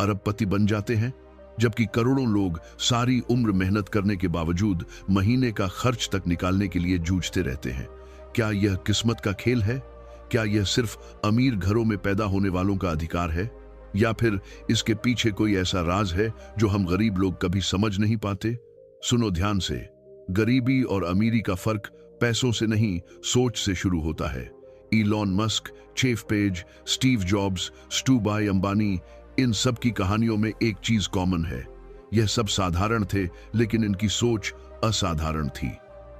अरबपति बन जाते हैं, जबकि करोड़ों लोग सारी उम्र मेहनत करने के बावजूद महीने का खर्च तक निकालने के लिए जूझते रहते हैं। क्या यह किस्मत का खेल है? क्या यह सिर्फ अमीर घरों में पैदा होने वालों का अधिकार है, या फिर इसके पीछे कोई ऐसा राज है जो हम गरीब लोग कभी समझ नहीं पाते? सुनो ध्यान से, गरीबी और अमीरी का फर्क पैसों से नहीं, सोच से शुरू होता है। Elon Musk, Jeff Bezos, Steve Jobs, Dhirubhai Ambani, इन सब की कहानियों में एक चीज कॉमन है। यह सब साधारण थे, लेकिन इनकी सोच असाधारण थी।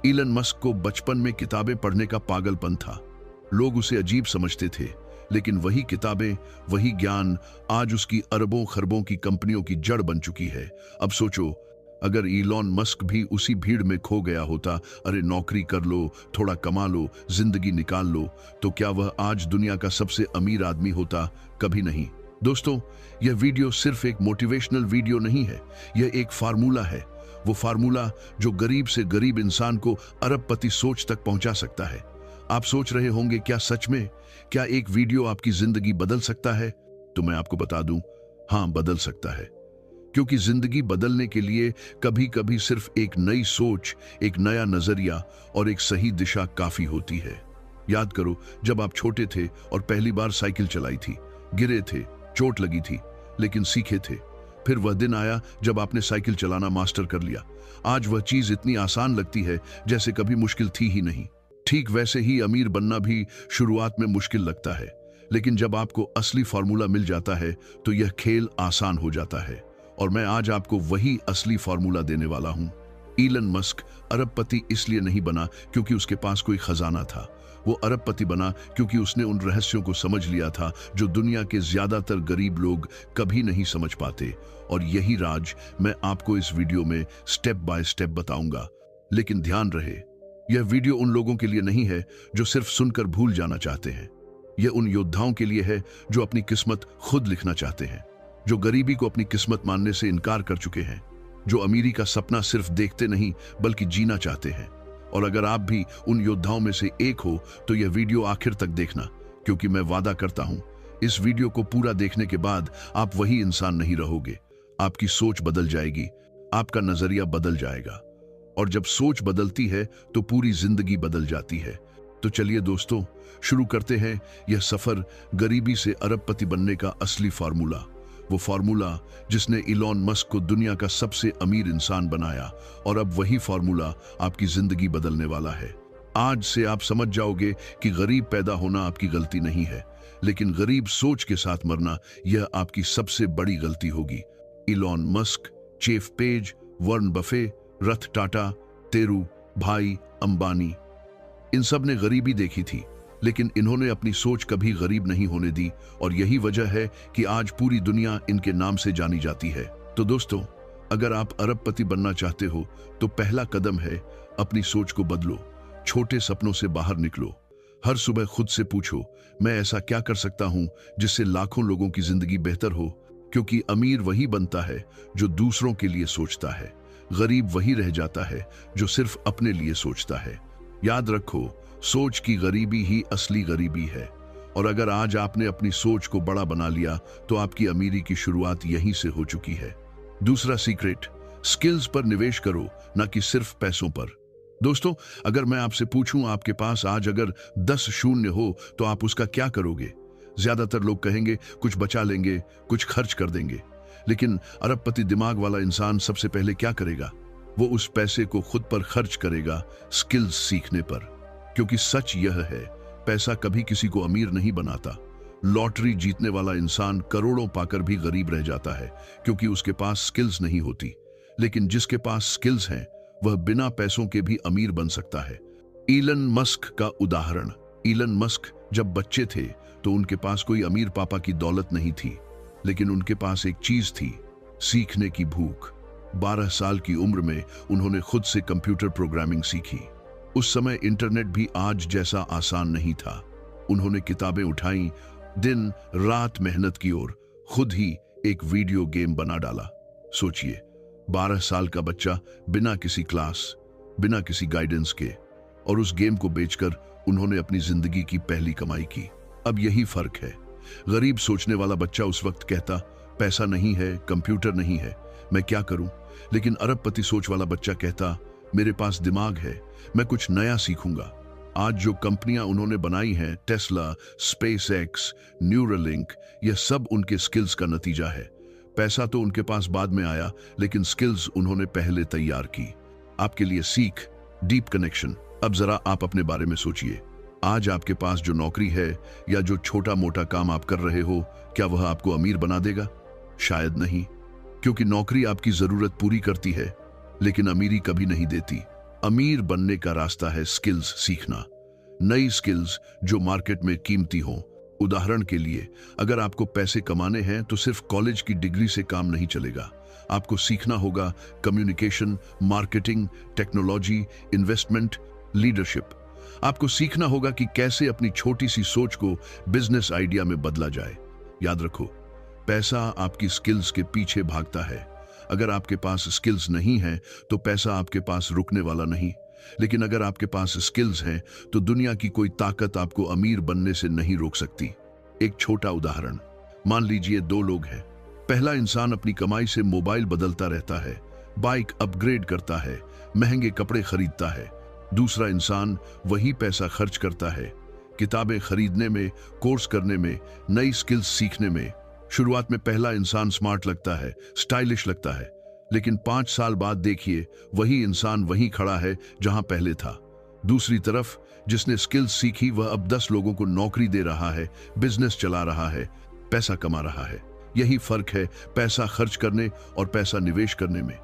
इलॉन मस्क को बचपन में किताबें पढ़ने का पागलपन था। लोग उसे अजीब समझते थे, लेकिन वही किताबें, वही ज्ञान आज उसकी अरबों खरबों की कंपनियों की जड़ बन चुकी है। अब सोचो, अगर इलॉन मस्क भी उसी भीड़ में खो गया होता, अरे नौकरी कर लो, थोड़ा कमा लो, जिंदगी निकाल लो, तो क्या वह आज दुनिया का सबसे अमीर आदमी होता? कभी नहीं। दोस्तों, यह वीडियो सिर्फ एक मोटिवेशनल वीडियो नहीं है, यह एक फार्मूला है। वो फार्मूला जो गरीब से गरीब इंसान को अरबपति सोच तक पहुंचा सकता है। आप सोच रहे होंगे, क्या सच में, क्या एक वीडियो आपकी जिंदगी बदल सकता है? तो मैं आपको बता दूं, हां, बदल सकता है। क्योंकि जिंदगी बदलने के लिए कभी कभी सिर्फ एक नई सोच, एक नया नजरिया और एक सही दिशा काफी होती है। याद करो, जब आप छोटे थे और पहली बार साइकिल चलाई थी, गिरे थे, चोट लगी थी, लेकिन सीखे थे। फिर वह दिन आया जब आपने साइकिल चलाना मास्टर कर लिया। आज वह चीज इतनी आसान लगती है जैसे कभी मुश्किल थी ही नहीं। ठीक वैसे ही अमीर बनना भी शुरुआत में मुश्किल लगता है, लेकिन जब आपको असली फॉर्मूला मिल जाता है तो यह खेल आसान हो जाता है। और मैं आज आपको वही असली फॉर्मूला देने वाला हूं। इलॉन मस्क अरबपति इसलिए नहीं बना क्योंकि उसके पास कोई खजाना था। वो अरबपति बना क्योंकि उसने उन रहस्यों को समझ लिया था जो दुनिया के ज्यादातर गरीब लोग कभी नहीं समझ पाते। और यही राज मैं आपको इस वीडियो में स्टेप बाय स्टेप बताऊंगा। लेकिन ध्यान रहे, यह वीडियो उन लोगों के लिए नहीं है जो सिर्फ सुनकर भूल जाना चाहते हैं। यह उन योद्धाओं के लिए है जो अपनी किस्मत खुद लिखना चाहते हैं, जो गरीबी को अपनी किस्मत मानने से इनकार कर चुके हैं, जो अमीरी का सपना सिर्फ देखते नहीं बल्कि जीना चाहते हैं। और अगर आप भी उन योद्धाओं में से एक हो तो यह वीडियो आखिर तक देखना, क्योंकि मैं वादा करता हूं, इस वीडियो को पूरा देखने के बाद आप वही इंसान नहीं रहोगे। आपकी सोच बदल जाएगी, आपका नजरिया बदल जाएगा, और जब सोच बदलती है तो पूरी जिंदगी बदल जाती है। तो चलिए दोस्तों, शुरू करते हैं यह सफर गरीबी से अरबपति बनने का असली फार्मूला। वो फार्मूला जिसने इलॉन मस्क को दुनिया का सबसे अमीर इंसान बनाया, और अब वही फार्मूला आपकी जिंदगी बदलने वाला है। आज से आप समझ जाओगे कि गरीब पैदा होना आपकी गलती नहीं है, लेकिन गरीब सोच के साथ मरना यह आपकी सबसे बड़ी गलती होगी। Elon Musk, Jeff Bezos, Warren Buffett, Ratan Tata, Dhirubhai Ambani, इन सब ने गरीबी देखी थी, लेकिन इन्होंने अपनी सोच कभी गरीब नहीं होने दी, और यही वजह है कि आज पूरी दुनिया इनके नाम से जानी जाती है। तो दोस्तों, अगर आप अरबपति बनना चाहते हो तो पहला कदम है अपनी सोच को बदलो। छोटे सपनों से बाहर निकलो। हर सुबह खुद से पूछो, मैं ऐसा क्या कर सकता हूं जिससे लाखों लोगों की जिंदगी बेहतर हो? क्योंकि अमीर वही बनता है जो दूसरों के लिए सोचता है, गरीब वही रह जाता है जो सिर्फ अपने लिए सोचता है। याद रखो, सोच की गरीबी ही असली गरीबी है। और अगर आज आपने अपनी सोच को बड़ा बना लिया तो आपकी अमीरी की शुरुआत यहीं से हो चुकी है। दूसरा सीक्रेट, स्किल्स पर निवेश करो, ना कि सिर्फ पैसों पर। दोस्तों, अगर मैं आपसे पूछूं आपके पास आज अगर 10 शून्य हो तो आप उसका क्या करोगे? ज्यादातर लोग कहेंगे कुछ बचा लेंगे, कुछ खर्च कर देंगे। लेकिन अरबपति दिमाग वाला इंसान सबसे पहले क्या करेगा? वो उस पैसे को खुद पर खर्च करेगा, स्किल्स सीखने पर। क्योंकि सच यह है, पैसा कभी किसी को अमीर नहीं बनाता। लॉटरी जीतने वाला इंसान करोड़ों पाकर भी गरीब रह जाता है, क्योंकि उसके पास स्किल्स नहीं होती। लेकिन जिसके पास स्किल्स हैं, वह बिना पैसों के भी अमीर बन सकता है। इलॉन मस्क का उदाहरण। इलॉन मस्क जब बच्चे थे तो उनके पास कोई अमीर पापा की दौलत नहीं थी, लेकिन उनके पास एक चीज थी, सीखने की भूख। 12 साल की उम्र में उन्होंने खुद से कंप्यूटर प्रोग्रामिंग सीखी। उस समय इंटरनेट भी आज जैसा आसान नहीं था। उन्होंने किताबें उठाई, दिन रात मेहनत की और खुद ही एक वीडियो गेम बना डाला। सोचिए, 12 साल का बच्चा बिना किसी क्लास, बिना किसी गाइडेंस के, और उस गेम को बेचकर उन्होंने अपनी जिंदगी की पहली कमाई की। अब यही फर्क है। गरीब सोचने वाला बच्चा उस वक्त कहता, पैसा नहीं है, कंप्यूटर नहीं है, मैं क्या करूं? लेकिन अरबपति सोच वाला बच्चा कहता, मेरे पास दिमाग है, मैं कुछ नया सीखूंगा। आज जो कंपनियां उन्होंने बनाई हैं, टेस्ला, स्पेस एक्स, न्यूरालिंक, यह सब उनके स्किल्स का नतीजा है। पैसा तो उनके पास बाद में आया, लेकिन स्किल्स उन्होंने पहले तैयार की। आपके लिए सीख, डीप कनेक्शन। अब जरा आप अपने बारे में सोचिए। आज आपके पास जो नौकरी है या जो छोटा मोटा काम आप कर रहे हो, क्या वह आपको अमीर बना देगा? शायद नहीं, क्योंकि नौकरी आपकी जरूरत पूरी करती है, लेकिन अमीरी कभी नहीं देती। अमीर बनने का रास्ता है स्किल्स सीखना, नई स्किल्स जो मार्केट में कीमती हों। उदाहरण के लिए, अगर आपको पैसे कमाने हैं तो सिर्फ कॉलेज की डिग्री से काम नहीं चलेगा। आपको सीखना होगा communication, marketing, technology, investment, leadership. आपको सीखना होगा कि कैसे अपनी छोटी सी सोच को बिजनेस आइडिया में बदला जाए। याद रखो, पैसा आपकी स्किल्स के पीछे भागता है। अगर आपके पास स्किल्स नहीं है तो पैसा आपके पास रुकने वाला नहीं, लेकिन अगर आपके पास स्किल्स हैं तो दुनिया की कोई ताकत आपको अमीर बनने से नहीं रोक सकती। एक छोटा उदाहरण, मान लीजिए दो लोग हैं। पहला इंसान अपनी कमाई से मोबाइल बदलता रहता है, बाइक अपग्रेड करता है, महंगे कपड़े खरीदता है। दूसरा इंसान वही पैसा खर्च करता है किताबें खरीदने में, कोर्स करने में, नई स्किल्स सीखने में। शुरुआत में पहला इंसान स्मार्ट लगता है, स्टाइलिश लगता है, लेकिन 5 साल बाद देखिए वही इंसान वहीं खड़ा है जहां पहले था। दूसरी तरफ जिसने स्किल्स सीखी वह अब 10 लोगों को नौकरी दे रहा है, बिजनेस चला रहा है, पैसा कमा रहा है। यही फर्क है पैसा खर्च करने और पैसा निवेश करने में।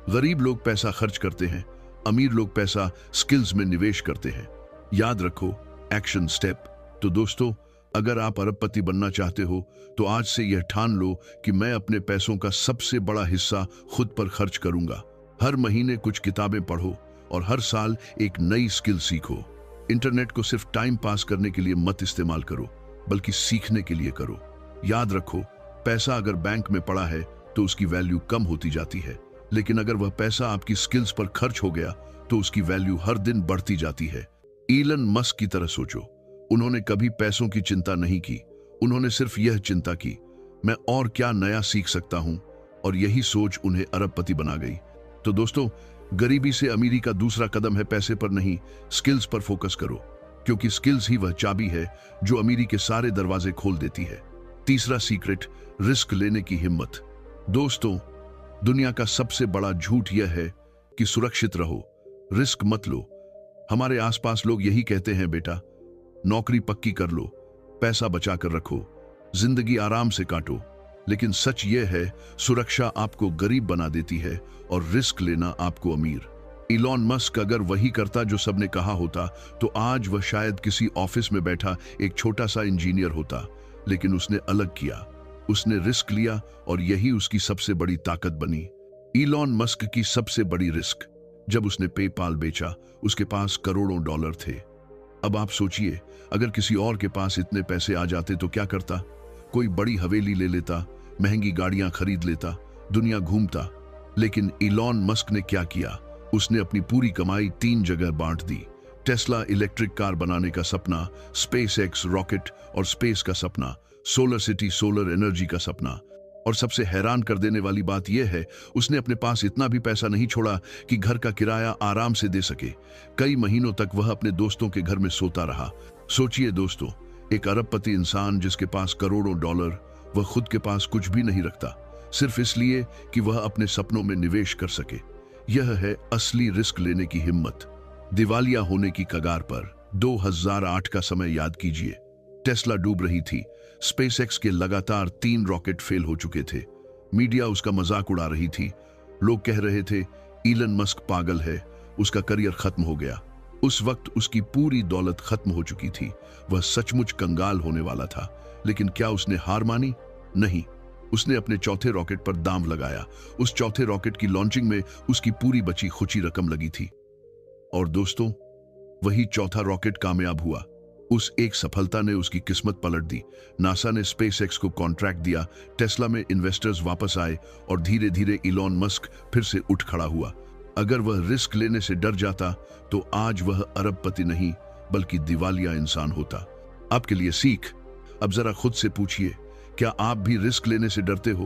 गरीब लोग पैसा खर्च करते हैं, अमीर लोग पैसा स्किल्स में निवेश करते हैं। याद रखो, एक्शन स्टेप। तो दोस्तों, अगर आप अरबपति बनना चाहते हो तो आज से यह ठान लो कि मैं अपने पैसों का सबसे बड़ा हिस्सा खुद पर खर्च करूंगा। हर महीने कुछ किताबें पढ़ो और हर साल एक नई स्किल सीखो। इंटरनेट को सिर्फ टाइम पास करने के लिए मत इस्तेमाल करो, बल्कि सीखने के लिए करो। याद रखो, पैसा अगर बैंक में पड़ा है तो उसकी वैल्यू कम होती जाती है, लेकिन अगर वह पैसा आपकी स्किल्स पर खर्च हो गया तो उसकी वैल्यू हर दिन बढ़ती जाती है। इलन मस्क की तरह सोचो, उन्होंने कभी पैसों की चिंता नहीं की, उन्होंने सिर्फ यह चिंता की, मैं और क्या नया सीख सकता हूं, और यही सोच उन्हें अरबपति बना गई। तो दोस्तों, गरीबी से अमीरी का दूसरा कदम है पैसे पर नहीं, स्किल्स पर फोकस करो, क्योंकि स्किल्स ही वह चाबी है जो अमीरी के सारे दरवाजे खोल देती है। तीसरा सीक्रेट, रिस्क लेने की हिम्मत। दोस्तों, दुनिया का सबसे बड़ा झूठ यह है कि सुरक्षित रहो, रिस्क मत लो। हमारे आसपास लोग यही कहते हैं, बेटा नौकरी पक्की कर लो, पैसा बचा कर रखो, जिंदगी आराम से काटो। लेकिन सच यह है, सुरक्षा आपको गरीब बना देती है और रिस्क लेना आपको अमीर। इलॉन मस्क अगर वही करता जो सबने कहा होता तो आज वह शायद किसी ऑफिस में बैठा एक छोटा सा इंजीनियर होता, लेकिन उसने अलग किया, उसने रिस्क लिया और यही उसकी सबसे बड़ी ताकत बनी। इलॉन मस्क की सबसे बड़ी रिस्क, जब उसने पेपाल बेचा, उसके पास करोड़ों डॉलर थे। अब आप सोचिए, अगर किसी और के पास इतने पैसे आ जाते तो क्या करता? कोई बड़ी हवेली ले लेता, महंगी गाड़ियां खरीद लेता, दुनिया घूमता। लेकिन इलॉन मस्क ने क्या किया? उसने अपनी पूरी कमाई 3 जगह बांट दी। टेस्ला इलेक्ट्रिक कार बनाने का सपना, स्पेस एक्स रॉकेट और स्पेस का सपना, सोलर सिटी सोलर एनर्जी का सपना। और सबसे हैरान कर देने वाली बात यह है, उसने अपने पास इतना भी पैसा नहीं छोड़ा कि घर का किराया आराम से दे सके। कई महीनों तक वह अपने दोस्तों के घर में सोता रहा। सोचिए दोस्तों, एक अरबपति इंसान जिसके पास करोड़ों डॉलर, वह खुद के पास कुछ भी नहीं रखता, सिर्फ इसलिए कि वह अपने सपनों में निवेश कर सके। यह है असली रिस्क लेने की हिम्मत। दिवालिया होने की कगार पर 2008 का समय याद कीजिए। टेस्ला डूब रही थी, स्पेसएक्स के लगातार 3 रॉकेट फेल हो चुके थे, मीडिया उसका मजाक उड़ा रही थी, लोग कह रहे थे इलन मस्क पागल है, उसका करियर खत्म हो गया। उस वक्त उसकी पूरी दौलत खत्म हो चुकी थी, वह सचमुच कंगाल होने वाला था। लेकिन क्या उसने हार मानी? नहीं, उसने अपने चौथे रॉकेट पर दांव लगाया। उस चौथे रॉकेट की लॉन्चिंग में उसकी पूरी बची खुची रकम लगी थी। और दोस्तों, वही चौथा रॉकेट कामयाब हुआ। उस एक सफलता ने उसकी किस्मत पलट दी। नासा ने स्पेसएक्स को कॉन्ट्रैक्ट दिया, टेस्ला में इन्वेस्टर्स वापस आए और धीरे धीरे इलॉन मस्क फिर से उठ खड़ा हुआ। अगर वह रिस्क लेने से डर जाता तो आज वह अरबपति नहीं बल्कि दिवालिया इंसान होता। आपके लिए सीख, अब जरा खुद से पूछिए, क्या आप भी रिस्क लेने से डरते हो?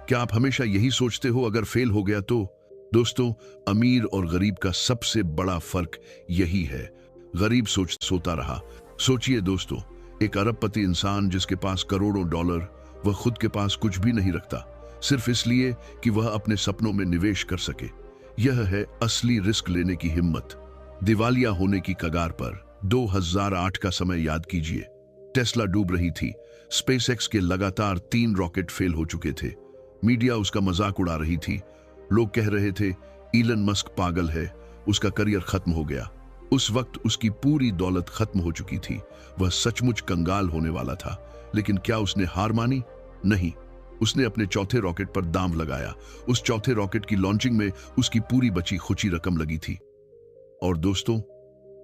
क्या आप हमेशा यही सोचते हो अगर फेल हो गया तो? दोस्तों, अमीर और गरीब का सबसे बड़ा फर्क यही है। गरीब सोता रहा। सोचिए दोस्तों, एक अरबपति इंसान जिसके पास करोड़ों डॉलर, वह खुद के पास कुछ भी नहीं रखता, सिर्फ इसलिए कि वह अपने सपनों में निवेश कर सके। यह है असली रिस्क लेने की हिम्मत। दिवालिया होने की कगार पर 2008 का समय याद कीजिए। टेस्ला डूब रही थी। स्पेसएक्स के लगातार 3 रॉकेट फेल हो चुके थे। मीडिया उसका मजाक उड़ा रही थी। लोग कह रहे थे इलन मस्क पागल है, उसका करियर खत्म हो गया। उस वक्त उसकी पूरी दौलत खत्म हो चुकी थी। वह सचमुच कंगाल होने वाला था। लेकिन क्या उसने हार मानी? नहीं। उसने अपने चौथे रॉकेट पर दांव लगाया। उस चौथे रॉकेट की लॉन्चिंग में उसकी पूरी बची खुची रकम लगी थी। और दोस्तों,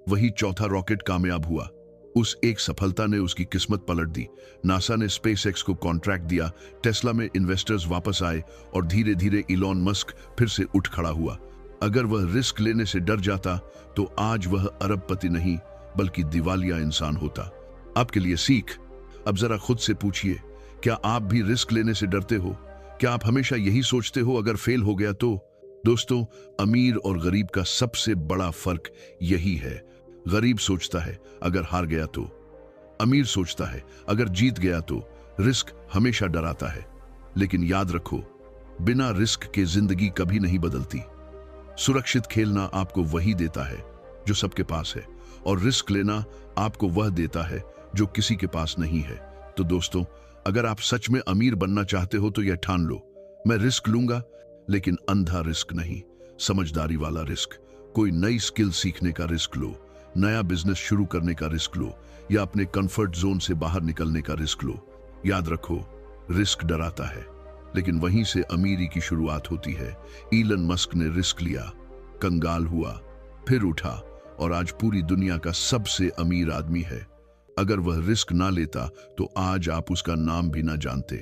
वही चौथा रॉकेट कामयाब हुआ। उस एक सफलता ने उसकी किस्मत पलट दी। नासा ने स्पेसएक्स को कॉन्ट्रैक्ट दिया, टेस्ला में इन्वेस्टर्स वापस आए और धीरे धीरे इलॉन मस्क फिर से उठ खड़ा हुआ। अगर वह रिस्क लेने से डर जाता तो आज वह अरबपति नहीं बल्कि दिवालिया इंसान होता। आपके लिए सीख। अब जरा खुद से पूछिए, क्या आप भी रिस्क लेने से डरते हो? क्या आप हमेशा यही सोचते हो अगर फेल हो गया तो? दोस्तों, अमीर और गरीब का सबसे बड़ा फर्क यही है। गरीब सोचता है अगर हार गया तो, अमीर सोचता है अगर जीत गया तो। रिस्क हमेशा डराता है, लेकिन याद रखो, बिना रिस्क के जिंदगी कभी नहीं बदलती। सुरक्षित खेलना आपको वही देता है जो सबके पास है, और रिस्क लेना आपको वह देता है जो किसी के पास नहीं है। तो दोस्तों, अगर आप सच में अमीर बनना चाहते हो तो यह ठान लो, मैं रिस्क लूंगा, लेकिन अंधा रिस्क नहीं, समझदारी वाला रिस्क। कोई नई स्किल सीखने का रिस्क लो, नया बिजनेस शुरू करने का रिस्क लो, या अपने कंफर्ट जोन से बाहर निकलने का रिस्क लो। याद रखो, रिस्क डराता है, लेकिन वहीं से अमीरी की शुरुआत होती है। इलन मस्क ने रिस्क लिया, कंगाल हुआ, फिर उठा और आज पूरी दुनिया का सबसे अमीर आदमी है। अगर वह रिस्क ना लेता तो आज आप उसका नाम भी ना जानते।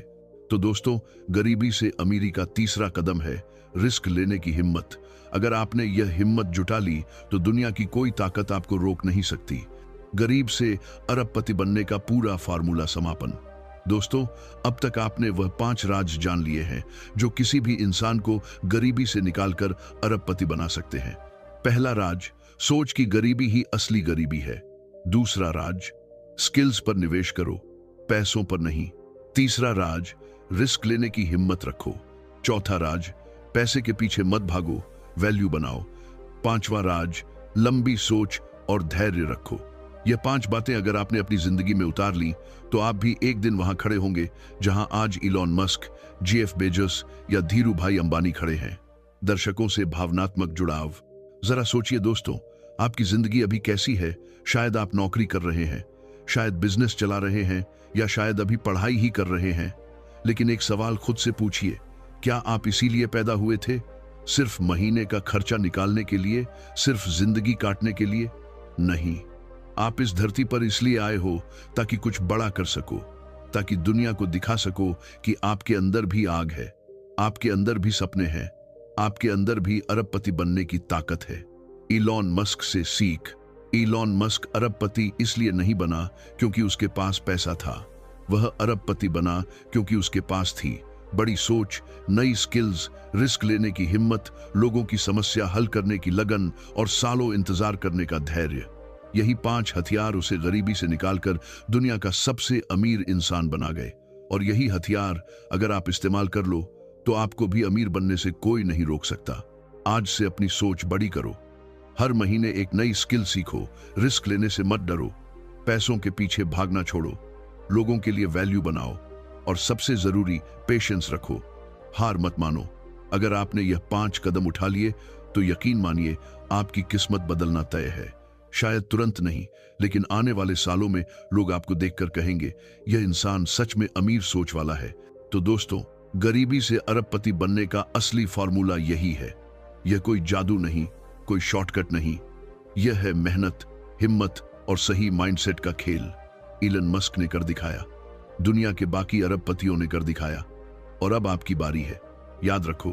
तो दोस्तों, गरीबी से अमीरी का तीसरा कदम है रिस्क लेने की हिम्मत। अगर आपने यह हिम्मत जुटा ली तो दुनिया की कोई ताकत आपको रोक नहीं सकती। गरीब से अरबपति बनने का पूरा फार्मूला समापन। दोस्तों, अब तक आपने वह 5 राज जान लिए हैं जो किसी भी इंसान को गरीबी से निकालकर अरबपति बना सकते हैं। पहला राज, सोच की गरीबी ही असली गरीबी है। दूसरा राज, स्किल्स पर निवेश करो, पैसों पर नहीं। तीसरा राज, रिस्क लेने की हिम्मत रखो। चौथा राज, पैसे के पीछे मत भागो, वैल्यू बनाओ। पांचवा राज, लंबी सोच और धैर्य रखो। यह 5 बातें अगर आपने अपनी जिंदगी में उतार ली तो आप भी एक दिन वहां खड़े होंगे जहां आज इलॉन मस्क, जेफ बेजोस या धीरू भाई अंबानी खड़े हैं। दर्शकों से भावनात्मक जुड़ाव। जरा सोचिए दोस्तों, आपकी जिंदगी अभी कैसी है? शायद आप नौकरी कर रहे हैं, शायद बिजनेस चला रहे हैं, या शायद अभी पढ़ाई ही कर रहे हैं। लेकिन एक सवाल खुद से पूछिए, क्या आप इसीलिए पैदा हुए थे? सिर्फ महीने का खर्चा निकालने के लिए? सिर्फ जिंदगी काटने के लिए? नहीं। आप इस धरती पर इसलिए आए हो ताकि कुछ बड़ा कर सको, ताकि दुनिया को दिखा सको कि आपके अंदर भी आग है, आपके अंदर भी सपने हैं, आपके अंदर भी अरबपति बनने की ताकत है। इलॉन मस्क से सीख। इलॉन मस्क अरबपति इसलिए नहीं बना क्योंकि उसके पास पैसा था, वह अरबपति बना क्योंकि उसके पास थी बड़ी सोच, नई स्किल्स, रिस्क लेने की हिम्मत, लोगों की समस्या हल करने की लगन और सालों इंतजार करने का धैर्य। यही 5 हथियार उसे गरीबी से निकालकर दुनिया का सबसे अमीर इंसान बना गए। और यही हथियार अगर आप इस्तेमाल कर लो तो आपको भी अमीर बनने से कोई नहीं रोक सकता। आज से अपनी सोच बड़ी करो, हर महीने एक नई स्किल सीखो, रिस्क लेने से मत डरो, पैसों के पीछे भागना छोड़ो, लोगों के लिए वैल्यू बनाओ, और सबसे जरूरी पेशेंस रखो, हार मत मानो। अगर आपने यह 5 कदम उठा लिए तो यकीन मानिए आपकी किस्मत बदलना तय है। शायद तुरंत नहीं, लेकिन आने वाले सालों में लोग आपको देखकर कहेंगे, यह इंसान सच में अमीर सोच वाला है। तो दोस्तों, गरीबी से अरबपति बनने का असली फॉर्मूला यही है। यह कोई जादू नहीं, कोई शॉर्टकट नहीं, यह है मेहनत, हिम्मत और सही माइंडसेट का खेल। इलन मस्क ने कर दिखाया, दुनिया के बाकी अरबपतियों ने कर दिखाया, और अब आपकी बारी है। याद रखो,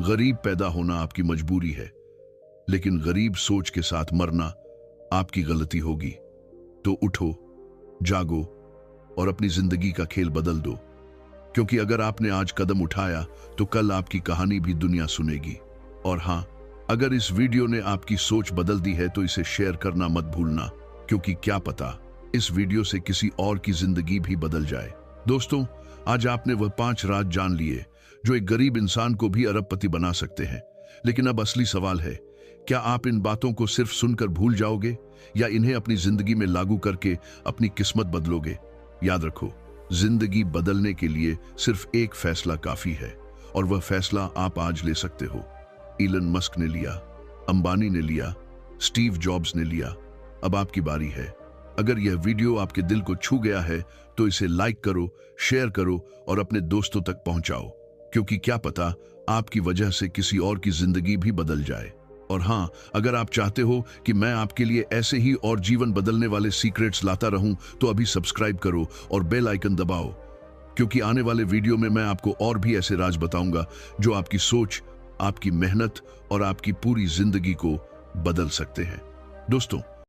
गरीब पैदा होना आपकी मजबूरी है, लेकिन गरीब सोच के साथ मरना आपकी गलती होगी। तो उठो, जागो और अपनी जिंदगी का खेल बदल दो। क्योंकि अगर आपने आज कदम उठाया तो कल आपकी कहानी भी दुनिया सुनेगी। और हाँ, अगर इस वीडियो ने आपकी सोच बदल दी है तो इसे शेयर करना मत भूलना, क्योंकि क्या पता इस वीडियो से किसी और की जिंदगी भी बदल जाए। दोस्तों, आज आपने वह 5 राज जान लिए जो एक गरीब इंसान को भी अरबपति बना सकते हैं। लेकिन अब असली सवाल है, क्या आप इन बातों को सिर्फ सुनकर भूल जाओगे या इन्हें अपनी जिंदगी में लागू करके अपनी किस्मत बदलोगे? याद रखो, जिंदगी बदलने के लिए सिर्फ एक फैसला काफी है, और वह फैसला आप आज ले सकते हो। इलन मस्क ने लिया, अंबानी ने लिया, स्टीव जॉब्स ने लिया, अब आपकी बारी है। अगर यह वीडियो आपके दिल को छू गया है तो इसे लाइक करो, शेयर करो और अपने दोस्तों तक पहुंचाओ, क्योंकि क्या पता आपकी वजह से किसी और की जिंदगी भी बदल जाए। और हाँ, अगर आप चाहते हो कि मैं आपके लिए ऐसे ही और जीवन बदलने वाले सीक्रेट्स लाता रहूं तो अभी सब्सक्राइब करो और बेल आइकन दबाओ, क्योंकि आने वाले वीडियो में मैं आपको और भी ऐसे राज बताऊंगा जो आपकी सोच, आपकी मेहनत और आपकी पूरी जिंदगी को बदल सकते हैं। दोस्तों,